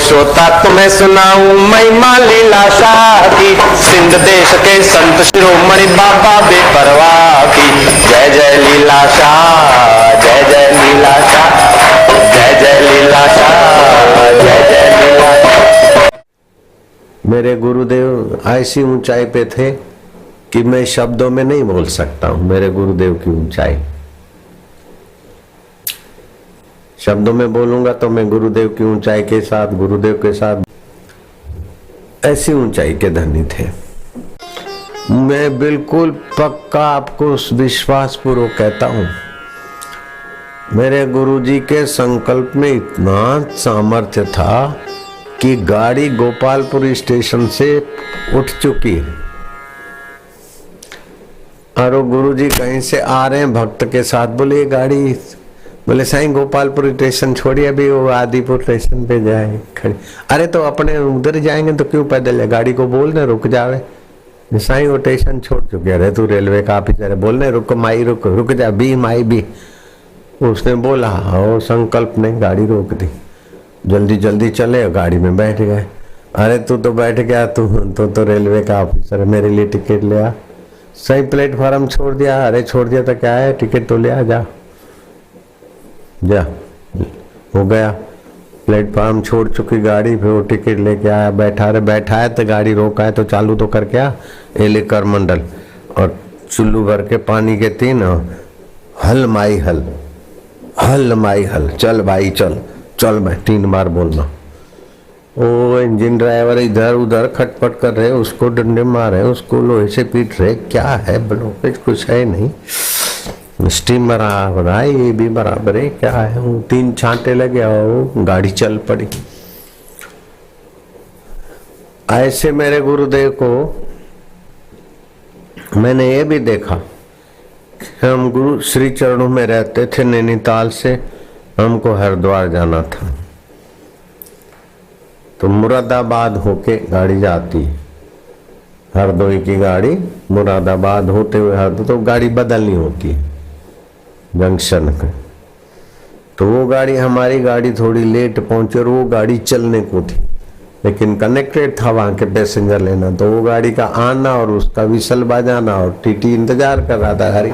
श्रोता तुम्हें सुनाऊं महिमा लीला शाह की, सिंध देश के संत शिरोमणि बाबा बेपरवाह की। जय जय लीला शाह, जय जय लीला शाह, जय जय लीला शाह, जय जय लीला शाह। मेरे गुरुदेव ऐसी ऊंचाई पे थे कि मैं शब्दों में नहीं बोल सकता हूं। मेरे गुरुदेव की ऊंचाई शब्दों में बोलूंगा तो मैं गुरुदेव की ऊंचाई के साथ, गुरुदेव के साथ ऐसी ऊंचाई के धनी थे। मैं बिल्कुल पक्का आपको विश्वास पूर्वक कहता हूं, मेरे गुरुजी के संकल्प में इतना सामर्थ्य था कि गाड़ी गोपालपुर स्टेशन से उठ चुकी है और वो गुरुजी कहीं से आ रहे हैं भक्त के साथ। बोले ये गाड़ी, बोले साईं गोपालपुर स्टेशन छोड़िए, अभी वो आदिपुर स्टेशन पे जाए खड़ी। अरे तो अपने उधर जाएंगे तो क्यों पैदल है, गाड़ी को बोलने रुक जावे। साईं वो स्टेशन छोड़ चुके। अरे तू रेलवे का ऑफिसर है, बोलने रुको माई रुक, रुक जा बी माई बी। उसने बोला और संकल्प ने गाड़ी रोक दी। जल्दी जल्दी चले, गाड़ी में बैठ गए। अरे तू तो बैठ गया, तू तो रेलवे का ऑफिसर है, मेरे लिए टिकट ले आ। सही प्लेटफॉर्म छोड़ दिया। अरे छोड़ दिया तो क्या है, टिकट तो ले आ, जा जा। हो गया, प्लेटफॉर्म छोड़ चुकी गाड़ी, फिर वो टिकट लेके आया, बैठा। रे बैठा है तो गाड़ी रोका है तो चालू तो करके आ। ये ले कर मंडल और चुल्लू भर के पानी के 3 हल माई हल, हल माई हल, चल भाई चल चल भाई 3 बार बोलना। वो इंजन ड्राइवर इधर उधर खटपट कर रहे, उसको डंडे मार रहे, उसको लोहे से पीट रहे। क्या है, ब्लॉकेज कुछ है नहीं, स्टीम बराबर है, ये भी बराबर है, क्या है। 3 छांटे लगे और गाड़ी चल पड़ी। ऐसे मेरे गुरुदेव को मैंने ये भी देखा। हम गुरु श्री चरणों में रहते थे, नैनीताल से हमको हरिद्वार जाना था तो मुरादाबाद होके गाड़ी जाती है, हरदोई की गाड़ी मुरादाबाद होते हुए हरदोई, तो गाड़ी बदलनी होती है जंक्शन पे। तो वो गाड़ी, हमारी गाड़ी थोड़ी लेट पहुंची और वो गाड़ी चलने को थी, लेकिन कनेक्टेड था वहां के पैसेंजर लेना। तो वो गाड़ी का आना और उसका विसल बजाना और टीटी इंतजार कर रहा था गाड़ी।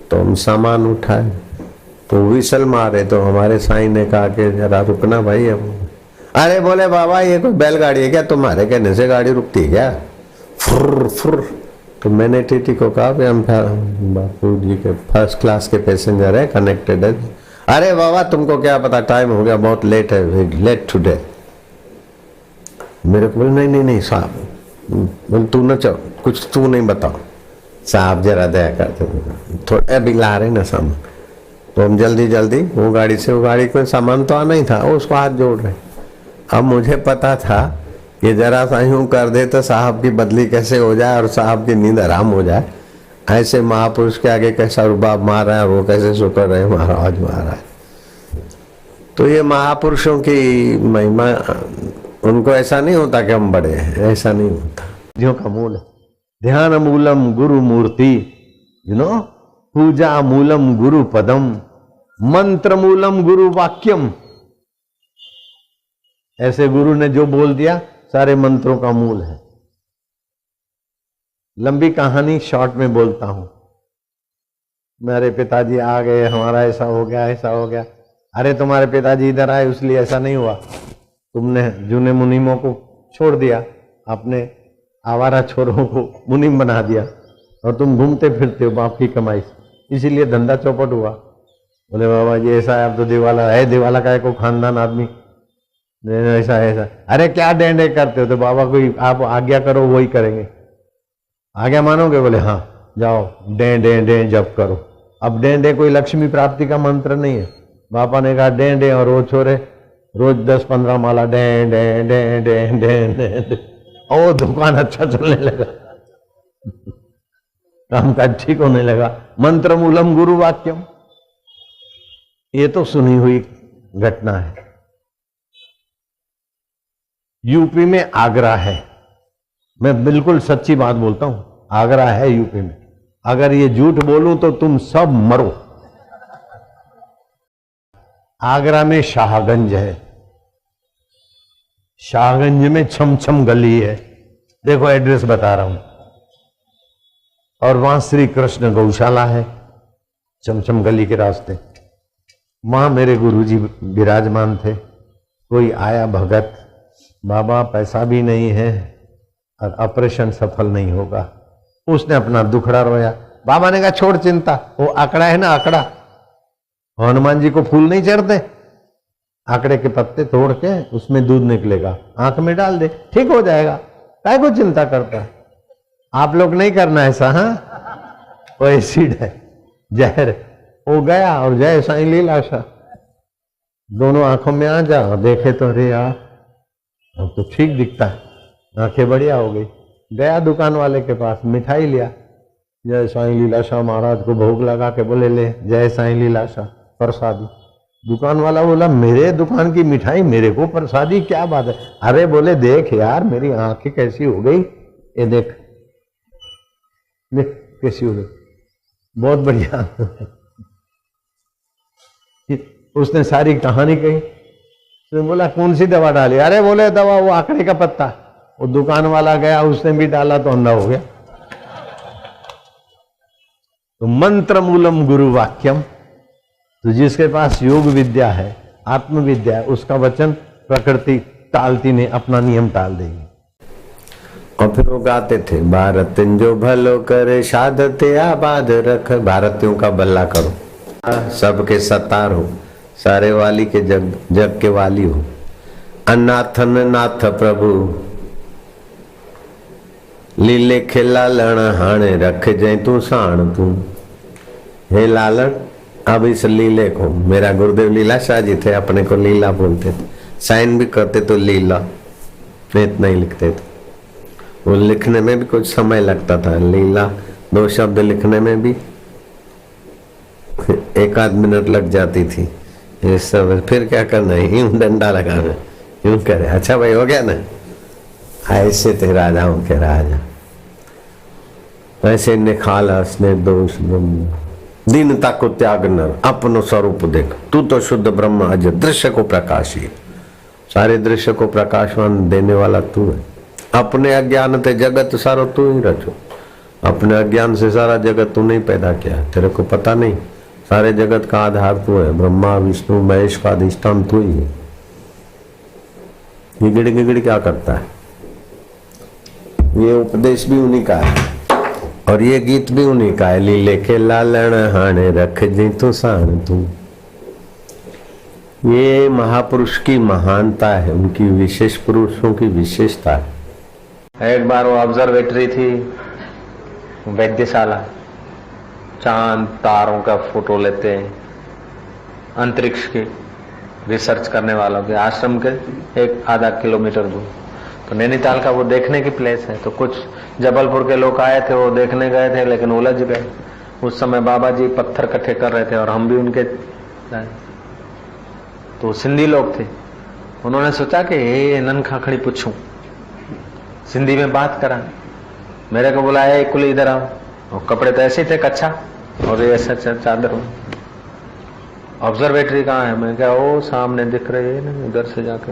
तो हम सामान उठाए तो विसल मारे तो हमारे साईं ने कहा कि जरा रुकना भाई। अब अरे बोले बाबा ये कोई बैलगाड़ी है क्या, तुम्हारे कहने से गाड़ी रुकती है क्या, फुर फुर। तो मैंने टीटी को कहा कि हम बापू जी के फर्स्ट क्लास के पैसेंजर है, कनेक्टेड है। अरे बाबा तुमको क्या पता, टाइम हो गया, बहुत लेट है, लेट टुडे। मेरे को बोले नहीं नहीं नहीं साहब, बोले तू न चल, कुछ तू नहीं बताओ साहब, जरा दया करते, थोड़ा अभी ला रहे ना सामान। तो हम जल्दी जल्दी वो गाड़ी से, वो गाड़ी को सामान तो आना ही था, उसको हाथ जोड़ रहे। अब मुझे पता था ये जरा सा यूं कर दे तो साहब की बदली कैसे हो जाए और साहब की नींद आराम हो जाए। ऐसे महापुरुष के आगे कैसा रुबाब मार रहा है, वो कैसे शुक्र रहे महाराज महाराज। तो ये महापुरुषों की महिमा, उनको ऐसा नहीं होता कि हम बड़े हैं, ऐसा नहीं होता। जो का मूल ध्यान मूलम गुरु मूर्ति, पूजा मूलम गुरु पदम, मंत्र मूलम गुरु वाक्यम। ऐसे गुरु ने जो बोल दिया सारे मंत्रों का मूल है। लंबी कहानी शॉर्ट में बोलता हूं। मेरे पिताजी आ गए, हमारा ऐसा हो गया ऐसा हो गया। अरे तुम्हारे पिताजी इधर आए इसलिए ऐसा नहीं हुआ, तुमने जूने मुनीमों को छोड़ दिया, अपने आवारा छोरों को मुनीम बना दिया और तुम घूमते फिरते हो बाप की कमाई से, इसीलिए धंधा चौपट हुआ। बोले बाबा जी ऐसा है, अब तो दिवाला है, दिवाला का को खानदान आदमी, ऐसा ऐसा। अरे क्या डेंडे करते हो, तो बाबा कोई आप आज्ञा करो वही करेंगे, आज्ञा मानोगे। बोले हाँ जाओ डे डे डे जप करो। अब डे डे कोई लक्ष्मी प्राप्ति का मंत्र नहीं है। बापा ने कहा डे डे, और वो छोरे रोज 10-15 माला डे डे डे डे डे डे, और दुकान अच्छा चलने लगा, काम काज ठीक होने लगा। मंत्र मूलम गुरु वाक्यम, ये तो सुनी हुई घटना है। यूपी में आगरा है, मैं बिल्कुल सच्ची बात बोलता हूं, आगरा है यूपी में। अगर ये झूठ बोलूं तो तुम सब मरो। आगरा में शाहगंज है, शाहगंज में छमछम गली है, देखो एड्रेस बता रहा हूं, और वहां श्री कृष्ण गौशाला है छमछम गली के रास्ते। वहां मेरे गुरुजी विराजमान थे। कोई आया भगत, बाबा पैसा भी नहीं है और ऑपरेशन सफल नहीं होगा। उसने अपना दुखड़ा रोया। बाबा ने कहा छोड़ चिंता, वो आंकड़ा है ना, आंकड़ा हनुमान जी को फूल नहीं चढ़ते, आंकड़े के पत्ते तोड़ के उसमें दूध निकलेगा, आंख में डाल दे, ठीक हो जाएगा, काय को चिंता करता है। आप लोग नहीं करना ऐसा, हाँ वो एसिड है, जहर। वो गया और जय साईं लीलाशाह, दोनों आंखों में आ जा, देखे तो अरे यार अब तो ठीक दिखता है, आंखें बढ़िया हो गई। गया दुकान वाले के पास, मिठाई लिया, जय साईं लीलाशाह महाराज को भोग लगा के बोले ले जय साईं लीलाशाह प्रसादी। दुकान वाला बोला मेरे दुकान की मिठाई मेरे को प्रसादी, क्या बात है? अरे बोले देख यार मेरी आंखें कैसी हो गई, ये देख देख कैसी हो गई, बहुत बढ़िया। उसने सारी कहानी कही। उसने बोला कौन सी दवा डाली? अरे बोले दवा वो आंकड़े का पत्ता। वो दुकान वाला गया, उसने भी डाला तो अंधा हो गया। तो मंत्र मूलम गुरु वाक्यम, तो जिसके पास योग विद्या है, आत्मविद्या है, उसका वचन प्रकृति टालती नहीं, अपना नियम टाल देगी। और फिर वो गाते थे, भारत जो भलो करे साधते आबाद रख। भारतीयों का भला करो, सबके सतार हो, सारे वाली के जग जग के वाली हो। अनाथन नाथ प्रभु लीले खे लालण हाणे रख जय तू साण तू। हे लालण, अब इस लीले को, मेरा गुरुदेव लीलाशाह जी थे, अपने को लीला बोलते थे, साइन भी करते तो लीला, इतना ही लिखते थे। वो लिखने में भी कुछ समय लगता था, लीला 2 शब्द लिखने में भी 1 मिनट लग जाती थी। ये सब फिर क्या करना है, यूं डंडा लगाना, यूं करे, अच्छा भाई हो गया ना, ऐसे थे राजाओं के राजा, ऐसे निखालस ने दोष दीनता को त्याग नर, अपनो स्वरूप देख, तू तो शुद्ध ब्रह्म अज दृश्य को प्रकाशी, सारे दृश्य को प्रकाशवान देने वाला तू है। अपने अज्ञान ते जगत सारो तू ही रचो, अपने अज्ञान से सारा जगत तूने ही पैदा किया, तेरे को पता नहीं, सारे जगत का आधार तू है, ब्रह्मा विष्णु महेश का अधिष्ठान तू ही है। गिगड़ गिगड़ क्या करता है? ये उपदेश भी उन्हीं का है और ये गीत भी उन्हीं का है। लीले के लालण हाणे रख जी तू साण तू। ये महापुरुष की महानता है, उनकी विशेष पुरुषों की विशेषता है। एक बार वो ऑब्जर्वेटरी थी, वैद्यशाला, चांद तारों का फोटो लेते हैं, अंतरिक्ष की रिसर्च करने वालों के आश्रम के 1-आधा किलोमीटर दूर। तो नैनीताल का वो देखने की प्लेस है। तो कुछ जबलपुर के लोग आए थे, वो देखने गए थे लेकिन उलझ गए। उस समय बाबा जी पत्थर इकट्ठे कर रहे थे और हम भी उनके, तो सिंधी लोग थे। उन्होंने सोचा कि ये नन खाखड़ी पूछूं, सिंधी में बात करा। मेरे को बुलाया, कुल इधर आओ। और कपड़े तो ऐसे थे, कच्छा और ये ऐसा चादर। ऑब्जर्वेटरी कहाँ है? मैं क्या, वो सामने दिख रही है ना, उधर से जाके।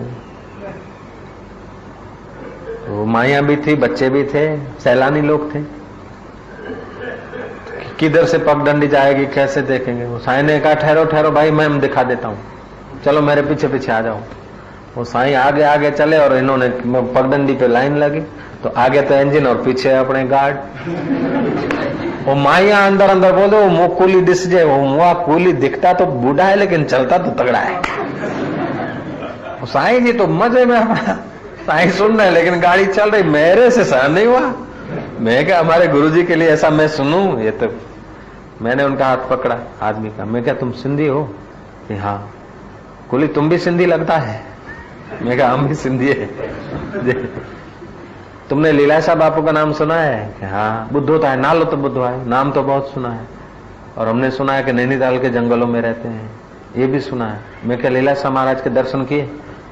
वो माइयां भी थी, बच्चे भी थे, सैलानी लोग थे। किधर से पगडंडी जाएगी, कैसे देखेंगे? वो साईं ने कहा ठहरो ठहरो भाई, मैं दिखा देता हूँ, चलो मेरे पीछे पीछे आ जाओ। वो साईं आगे आगे चले और इन्होंने पगडंडी पे लाइन लगी। तो आगे तो इंजन और पीछे अपने गार्ड। वो माइया अंदर अंदर बोले वो मुँह कूली दिस जाए। वो मुआ कूली दिखता तो बूढ़ा है लेकिन चलता तो तगड़ा है। वो साईं जी तो मजे में, साईं सुन रहे लेकिन गाड़ी चल रही, मेरे से सहन नहीं हुआ। मैं क्या, हमारे गुरुजी के लिए ऐसा मैं सुनूं? ये तो मैंने उनका हाथ पकड़ा आदमी का। मैं क्या, तुम सिंधी हो? कि हाँ। कुली तुम भी सिंधी लगता है। मैं क्या, हम भी सिंधी है। तुमने लीलाशाह बापू का नाम सुना है? कि हाँ। बुद्धो था, नालो तो बुद्धो है, नाम तो बहुत सुना है। और हमने सुना है कि नैनीताल के जंगलों में रहते हैं, ये भी सुना है। मैं क्या, लीलाशाह महाराज के दर्शन किए?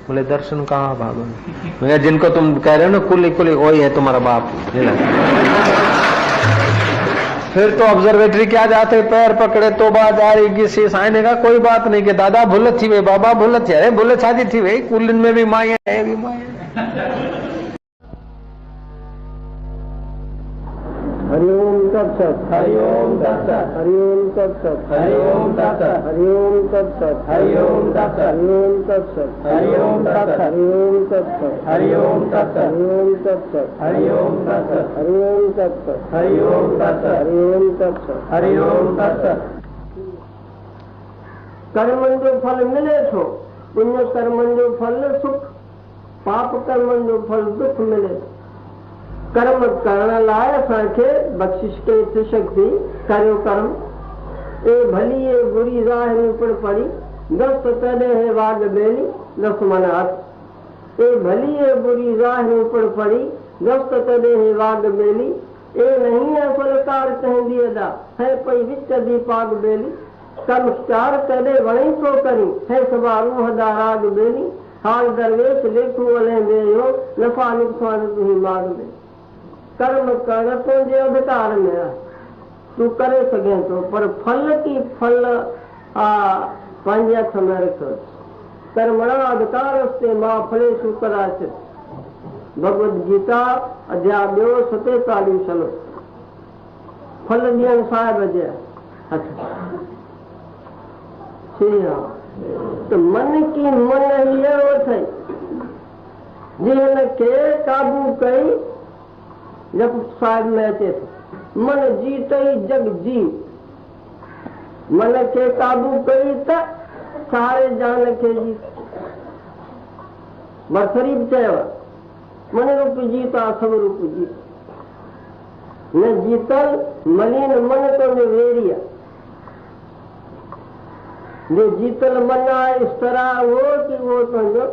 बोले दर्शन कहाँ भागो। मैं क्या, जिनको तुम कह रहे हो ना कुली कुली, वही है तुम्हारा बाप। फिर तो ऑब्जर्वेटरी क्या जाते, पैर पकड़े तो बात आ रही किसी साईं ने कहा कोई बात नहीं कि दादा भूल थी वे, बाबा भूल थी, अरे भूल शादी थी भाई, कुलिन में भी माया है भी माया। हरिओम तत्सत, हरिओम तत्सत, हरिओम तत्सत, हरिओम तत्सत, हरिओम तत्सत, हरिओम तत्सत, हरिओम तत्सत, हरिओम तत्सत, हरिओम तत्सत, हरिओम तत्सत, हरिओम तत्सत, हरिओम तत्सत, हरिओम तत्सत, हरिओम तत्सत, हरिओम तत्सत, हरिओम तत्सत। कर्मन जो फल मिले थो, पुण्य कर्मन जो फल सुख, पाप कर्मन जो फल दुख मिले। कर्म करण लाए असांखे बख्शिश के शक्ति करियो कर्म। ए भली ए बुरी राह ऊपर पड़ी, दस्त तड़े है वाग बेली दस मन हाथ। ए भली ए बुरी राह ऊपर पड़ी, दस्त तड़े है वाग बेली। ए नहीं है फलकार कहंदी अदा, है पई विच दी पाग बेली। कर्म चार तड़े वणी सो करी, है सवारू हदा राग बेली। हाल दरवेश लेखू वले बेयो, नफा नुकसान तुही माग में। कर्म करण तुझे अधिकार में है, तू करे सघे तो, पर फल की फल पंहिंजे हथ में रख। कर्मणा अधिकारस्ते मां फलेषु कदाचित्। भगवद गीता अध्याय 2 47 श्लोक। फल ॾियण साहिब जे हथ। श्री राम। तो मन की मन ही अथई, जिनके काबू कई जब साहिब में अचे थो। मन जीत ही जग जी, मन के काबू कई त सारे जान के जी। बरसरीब चयो मन रूप जीता सब रूप जीत। न जीतल मलिन मन तो न वेरिया, जो जीतल मन आहे इस तरह हो कि वो तुझो।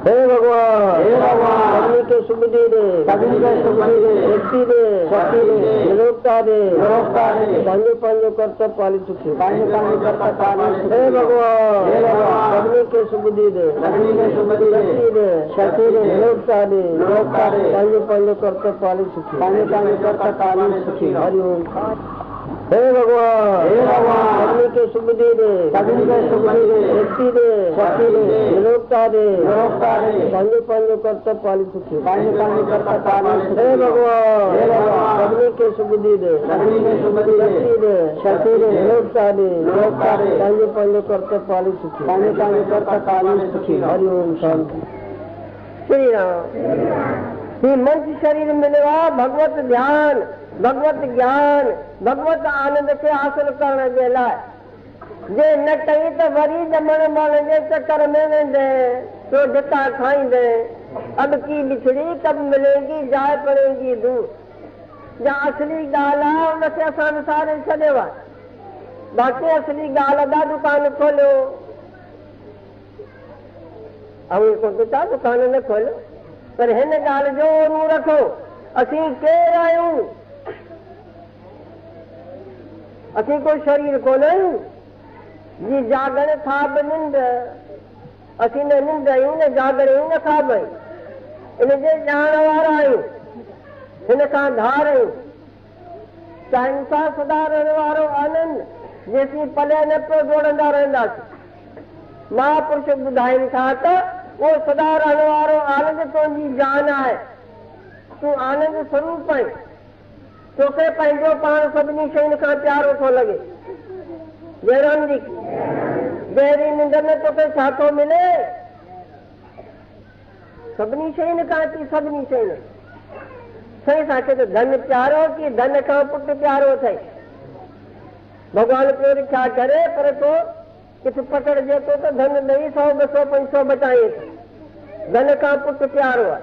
हे भगवान, हे भगवान, सभी के सुख दे दे, सभी के सुख दे दे, शक्ति दे, शक्ति दे, निरोगता दे, निरोगता दे, पांजो पांजो करता पाली सुखी, पांजो पांजो करता पाली सुखी। हे भगवान, हे भगवान, सभी के सुख दे दे, सभी के सुख दे दे, शक्ति दे, शक्ति दे, निरोगता दे, निरोगता दे, पांजो पांजो करता पाली सुखी, पांजो पांजो करता पाली सुखी। हरिओम। हे भगवान, हे भगवान, सभी के सुख दे दे, सभी के सुख दे दे, शक्ति दे, शक्ति दे, निरोगता दे, निरोगता दे, पांजो पांजो करता पाली सुखी, पांजो पांजो करता पाली सुखी। हे भगवान, हे भगवान, सभी के सुख दे दे, सभी के सुख दे दे, शक्ति दे, शक्ति दे, निरोगता दे, निरोगता दे, पांजो पांजो करता पाली सुखी, पांजो पांजो करता पाली सुखी। हरिओम शांति। श्री राम। मंच शरीर मिलवा भगवत ध्यान, भगवत ज्ञान, भगवत आनंद के हासिल करण जे लाइ। जे न कई त वरी जमण मरण जे चक्कर में वेंदे, तो धिका खाईंदे। अब की बिछड़ी कब मिलेगी, जाए पड़ेगी दूर। जहाँ असली ॻाल्हि आहे उनखे असां विसारे छॾियो आहे। बाक़ी असली ॻाल्हि अदा दुकान खोलियो, ऐं कुझु दुकान न खोलियो, पर हिन ॻाल्हि जो रूह रखो, असीं केरु आहियूं? असीं कोई शरीर कोन आहियूं। जी जागण था बि निंड, असीं न निंड आहियूं न जागण आहियूं न खाब आहियूं। इन जे ॼाण वारा आहियूं, हिन खां धार आहियूं। टाइम सां सदा रहण वारो आनंद जेसीं पले न पियो जोड़ंदा रहंदासीं। महापुरुष ॿुधाइनि था त वो सदा रहण वारो आनंद तुंहिंजी जान आहे। तूं आनंद स्वरूप आहीं। तोखे पंहिंजो पाण सभिनी शयुनि खां प्यारो थो लॻे। जयराम जी, गहरी निंड में तोखे छा थो मिले? सभिनी शयुनि खां थी, सभिनी शयुनि। साईं असांखे त धन प्यारो कि धन खां पुटु प्यारो अथई। भॻवान पियो रिक्शा करे, पर तो किथे पकड़जे तो धन ॾेई 100 200 500 बचाए। धन खां पुटु प्यारो आहे,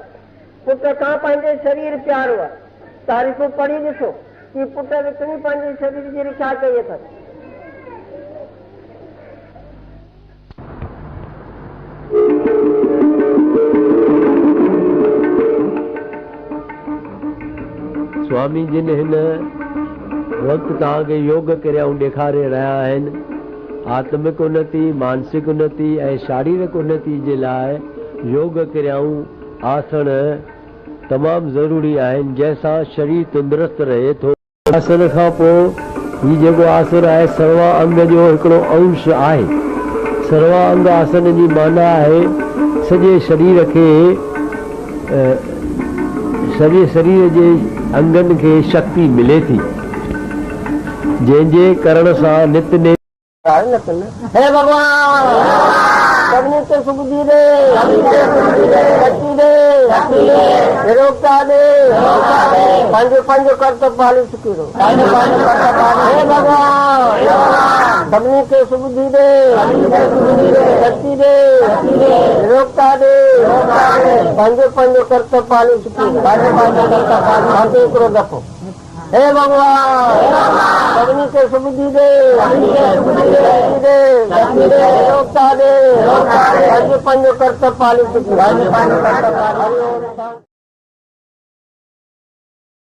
पुट खां पंहिंजे शरीर प्यारो आहे। तारीफ़ूं पढ़ी ॾिसो कि पुट विकिणी पंहिंजे शरीर जी रिक्शा कई अथनि। स्वामी जिन हिन वक़्तु तव्हांखे योग क्रियाऊं ॾेखारे रहिया आहिनि। आत्मिक उन्नति, मानसिक उन्नति ऐं शारीरिक उन्नति जे लाइ योग क्रियाऊं, आसन, तमामु ज़रूरी आहिनि जंहिंसां शरीर तंदुरुस्त रहे थो। आसन खां पोइ हीउ जेको आसन आहे सर्वा अंग जो हिकिड़ो अंश आहे। सर्वा अंग आसन जी माना आहे सॼे शरीर खे सॼे शरीर जे अंगनि खे शक्ति मिले थी, जंहिंजे करण सां नित ने हे भगवान सभिनी खे सुख दी दे, शक्ति दे, निरोगता दे, पंहिंजो पंहिंजो कर्तव्य पाली चुकी रहो। हे भगवान सभिनी खे सुख दी दे, शक्ति दे, निरोगता दे, पंहिंजो पंहिंजो कर्तव्य पाली चुकी रहो। हिकिड़ो दफ़ो हे भगवान सभिनी खे सुख दी दे, शक्ति दे, निरोगता दे, पंहिंजो पंहिंजो कर्तव्य पाली चुकी रहो।